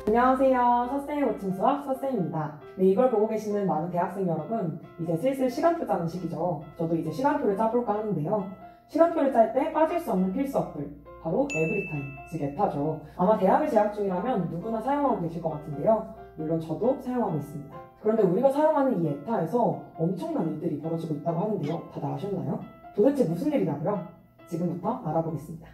안녕하세요. 서쌤의 고침 수업 서쌤입니다. 네, 이걸 보고 계시는 많은 대학생 여러분, 이제 슬슬 시간표 짜는 시기죠. 저도 이제 시간표를 짜볼까 하는데요. 시간표를 짤 때 빠질 수 없는 필수 어플, 바로 에브리타임, 즉 에타죠. 아마 대학을 재학 중이라면 누구나 사용하고 계실 것 같은데요. 물론 저도 사용하고 있습니다. 그런데 우리가 사용하는 이 에타에서 엄청난 일들이 벌어지고 있다고 하는데요. 다들 아셨나요? 도대체 무슨 일이냐고요? 지금부터 알아보겠습니다.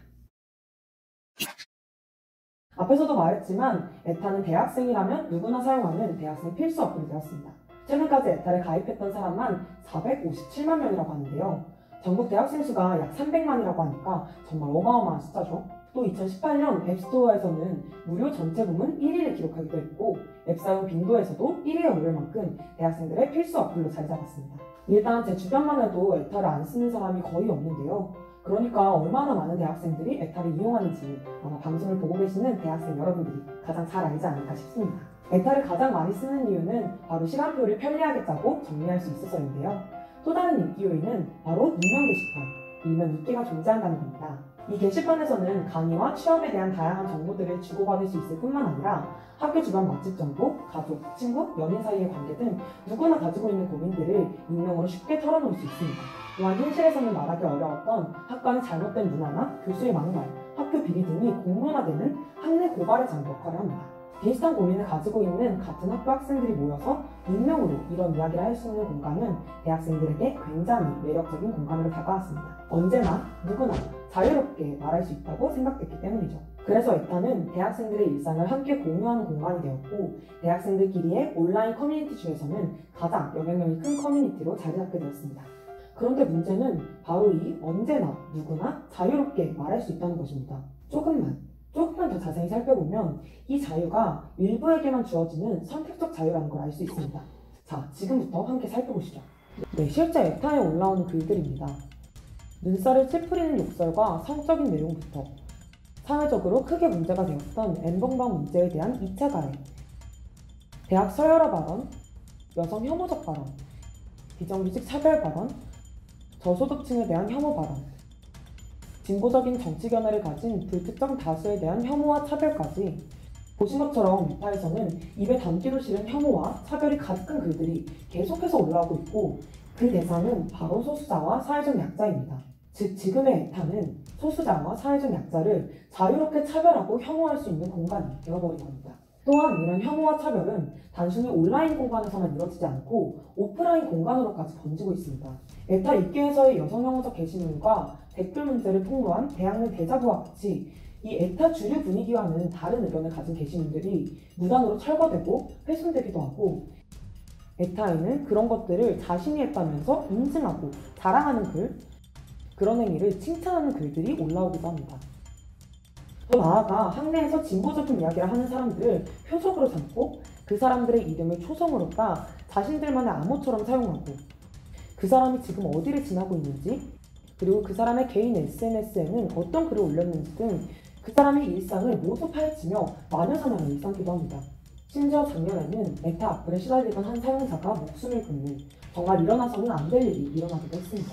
앞에서도 말했지만 에타는 대학생이라면 누구나 사용하는 대학생 필수 어플이 되었습니다. 최근까지 에타를 가입했던 사람만 457만 명이라고 하는데요. 전국 대학생 수가 약 300만이라고 하니까 정말 어마어마한 숫자죠. 또 2018년 앱스토어에서는 무료 전체 부문 1위를 기록하기도 했고 앱 사용 빈도에서도 1위에 오를 만큼 대학생들의 필수 어플로 자리 잡았습니다. 일단 제 주변만 해도 에타를 안 쓰는 사람이 거의 없는데요. 그러니까 얼마나 많은 대학생들이 에타를 이용하는지 아마 방송을 보고 계시는 대학생 여러분들이 가장 잘 알지 않을까 싶습니다. 에타를 가장 많이 쓰는 이유는 바로 시간표를 편리하게 짜고 정리할 수 있어서인데요. 또 다른 인기 요인은 바로 익명 게시판, 일명 이끼가 존재한다는 겁니다. 이 게시판에서는 강의와 취업에 대한 다양한 정보들을 주고받을 수 있을 뿐만 아니라 학교 주변 맛집 정보, 가족, 친구, 연인 사이의 관계 등 누구나 가지고 있는 고민들을 익명으로 쉽게 털어놓을 수 있습니다. 또한 현실에서는 말하기 어려웠던 학과의 잘못된 문화나 교수의 막말, 학교 비리 등이 공론화되는 학내 고발의 장 역할을 합니다. 비슷한 고민을 가지고 있는 같은 학교 학생들이 모여서 익명으로 이런 이야기를 할 수 있는 공간은 대학생들에게 굉장히 매력적인 공간으로 다가왔습니다. 언제나 누구나 자유롭게 말할 수 있다고 생각됐기 때문이죠. 그래서 에타는 대학생들의 일상을 함께 공유하는 공간이 되었고 대학생들끼리의 온라인 커뮤니티 중에서는 가장 영향력이 큰 커뮤니티로 자리 잡게 되었습니다. 그런데 문제는 바로 이 언제나 누구나 자유롭게 말할 수 있다는 것입니다. 조금만 더 자세히 살펴보면 이 자유가 일부에게만 주어지는 선택적 자유라는 걸 알 수 있습니다. 자, 지금부터 함께 살펴보시죠. 네, 실제 에타에 올라오는 글들입니다. 눈살을 찌푸리는 욕설과 성적인 내용부터 사회적으로 크게 문제가 되었던 N번방 문제에 대한 2차 가해, 대학 서열화 발언, 여성 혐오적 발언, 비정규직 차별 발언, 저소득층에 대한 혐오 발언, 진보적인 정치 견해를 가진 불특정 다수에 대한 혐오와 차별까지 보신 것처럼 에타에서는 입에 담기도 싫은 혐오와 차별이 가득한 글들이 계속해서 올라오고 있고 그 대상은 바로 소수자와 사회적 약자입니다. 즉 지금의 에타는 소수자와 사회적 약자를 자유롭게 차별하고 혐오할 수 있는 공간이 되어버린 겁니다. 또한 이런 혐오와 차별은 단순히 온라인 공간에서만 이루어지지 않고 오프라인 공간으로까지 번지고 있습니다. 에타 입기에서의 여성 혐오적 게시물과 댓글 문제를 폭로한 대학 내 대자보와 같이 이 에타 주류 분위기와는 다른 의견을 가진 게시물들이 무단으로 철거되고 훼손되기도 하고 에타에는 그런 것들을 자신이 했다면서 인증하고 자랑하는 글, 그런 행위를 칭찬하는 글들이 올라오기도 합니다. 더 나아가 학내에서 진보적인 이야기를 하는 사람들을 표적으로 삼고 그 사람들의 이름을 초성으로 따 자신들만의 암호처럼 사용하고 그 사람이 지금 어디를 지나고 있는지 그리고 그 사람의 개인 SNS에는 어떤 글을 올렸는지 등 그 사람의 일상을 모두 파헤치며 마녀 사냥을 일삼기도 합니다. 심지어 작년에는 에타 악플에 시달리던 한 사용자가 목숨을 끊는 정말 일어나서는 안 될 일이 일어나기도 했습니다.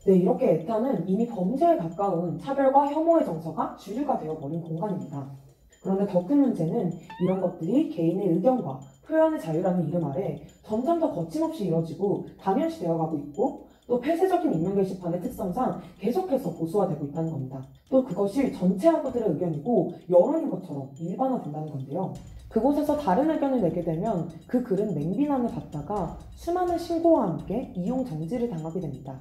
네, 이렇게 에타는 이미 범죄에 가까운 차별과 혐오의 정서가 주류가 되어버린 공간입니다. 그런데 더 큰 문제는 이런 것들이 개인의 의견과 표현의 자유라는 이름 아래 점점 더 거침없이 이뤄지고 당연시 되어가고 있고 또 폐쇄적인 익명 게시판의 특성상 계속해서 보수화되고 있다는 겁니다. 또 그것이 전체 학우들의 의견이고 여론인 것처럼 일반화된다는 건데요. 그곳에서 다른 의견을 내게 되면 그 글은 맹비난을 받다가 수많은 신고와 함께 이용 정지를 당하게 됩니다.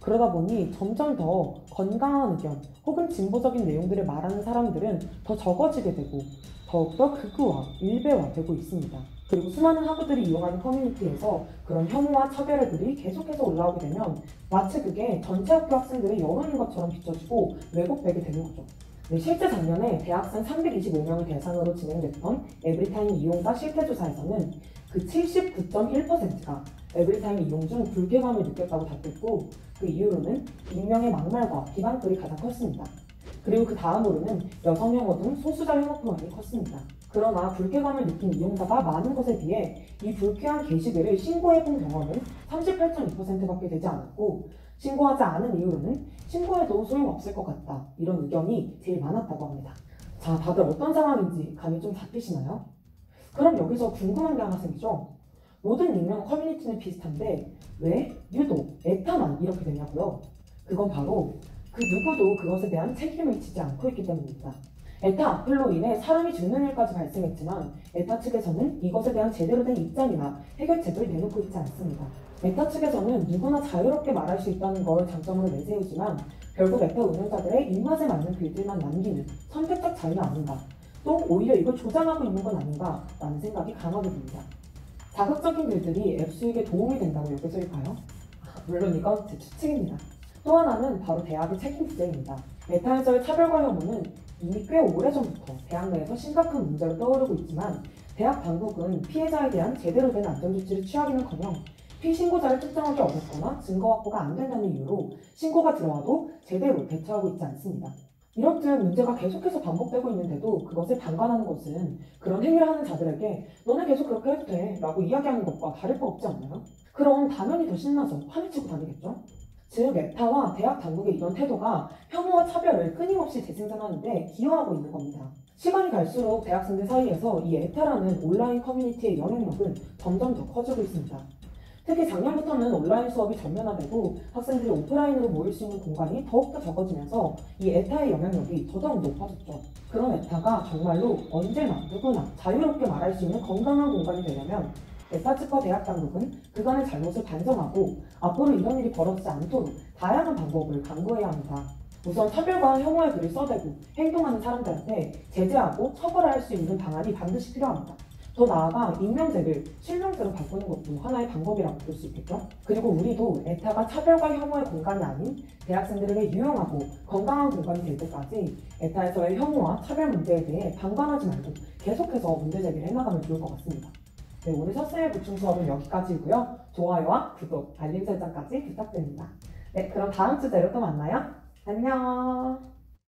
그러다 보니 점점 더 건강한 의견 혹은 진보적인 내용들을 말하는 사람들은 더 적어지게 되고 더욱더 극우화, 일배화되고 있습니다. 그리고 수많은 학우들이 이용하는 커뮤니티에서 그런 혐오와 차별의 글이 계속해서 올라오게 되면 마치 그게 전체 학교 학생들의 여론인 것처럼 비춰지고 왜곡되게 되는 거죠. 네, 실제 작년에 대학생 325명을 대상으로 진행됐던 에브리타임 이용자 실태조사에서는 그 79.1%가 에브리타임 이용 중 불쾌감을 느꼈다고 답했고 그 이유로는 익명의 막말과 비방글이 가장 컸습니다. 그리고 그 다음으로는 여성 혐오 등 소수자 혐오 표현이 컸습니다. 그러나 불쾌감을 느낀 이용자가 많은 것에 비해 이 불쾌한 게시글을 신고해본 경험은 38.2%밖에 되지 않았고 신고하지 않은 이유로는 신고해도 소용없을 것 같다 이런 의견이 제일 많았다고 합니다. 자, 다들 어떤 상황인지 감이 좀 잡히시나요? 그럼 여기서 궁금한 게 하나 생기죠? 모든 익명 커뮤니티는 비슷한데 왜 유독 에타만 이렇게 되냐고요? 그건 바로 그 누구도 그것에 대한 책임을 지지 않고 있기 때문입니다. 에타 악플로 인해 사람이 죽는 일까지 발생했지만 에타 측에서는 이것에 대한 제대로 된 입장이나 해결책을 내놓고 있지 않습니다. 에타 측에서는 누구나 자유롭게 말할 수 있다는 걸 장점으로 내세우지만 결국 에타 운영자들의 입맛에 맞는 글들만 남기는 선택적 자유는 아닌가, 또 오히려 이걸 조장하고 있는 건 아닌가 라는 생각이 강하게 듭니다. 자극적인 글들이 앱 수익에 도움이 된다고 여겨질까요? 물론 이건 제 추측입니다. 또 하나는 바로 대학의 책임 부재입니다. 메타에서의 차별과 혐오는 이미 꽤 오래전부터 대학 내에서 심각한 문제로 떠오르고 있지만 대학 당국은 피해자에 대한 제대로 된 안전조치를 취하기는커녕 피신고자를 특정하기 어렵거나 증거 확보가 안 된다는 이유로 신고가 들어와도 제대로 대처하고 있지 않습니다. 이렇듯 문제가 계속해서 반복되고 있는데도 그것을 방관하는 것은 그런 행위를 하는 자들에게 너네 계속 그렇게 해도 돼 라고 이야기하는 것과 다를 바 없지 않나요? 그럼 당연히 더 신나서 판을 치고 다니겠죠? 즉 에타와 대학 당국의 이런 태도가 혐오와 차별을 끊임없이 재생산하는 데 기여하고 있는 겁니다. 시간이 갈수록 대학생들 사이에서 이 에타라는 온라인 커뮤니티의 영향력은 점점 더 커지고 있습니다. 특히 작년부터는 온라인 수업이 전면화되고 학생들이 오프라인으로 모일 수 있는 공간이 더욱더 적어지면서 이 에타의 영향력이 더더욱 높아졌죠. 그런 에타가 정말로 언제나 누구나 자유롭게 말할 수 있는 건강한 공간이 되려면 에타 측과 대학 당국은 그간의 잘못을 반성하고 앞으로 이런 일이 벌어지지 않도록 다양한 방법을 강구해야 합니다. 우선 차별과 혐오의 글을 써대고 행동하는 사람들한테 제재하고 처벌할 수 있는 방안이 반드시 필요합니다. 더 나아가 익명제를 실명제로 바꾸는 것도 하나의 방법이라고 볼 수 있겠죠? 그리고 우리도 에타가 차별과 혐오의 공간이 아닌 대학생들에게 유용하고 건강한 공간이 될 때까지 에타에서의 혐오와 차별 문제에 대해 방관하지 말고 계속해서 문제 제기를 해나가면 좋을 것 같습니다. 네, 오늘 셔츠의 보충 수업은 여기까지고요. 좋아요와 구독, 알림 설정까지 부탁드립니다. 네, 그럼 다음 주제로 또 만나요. 안녕!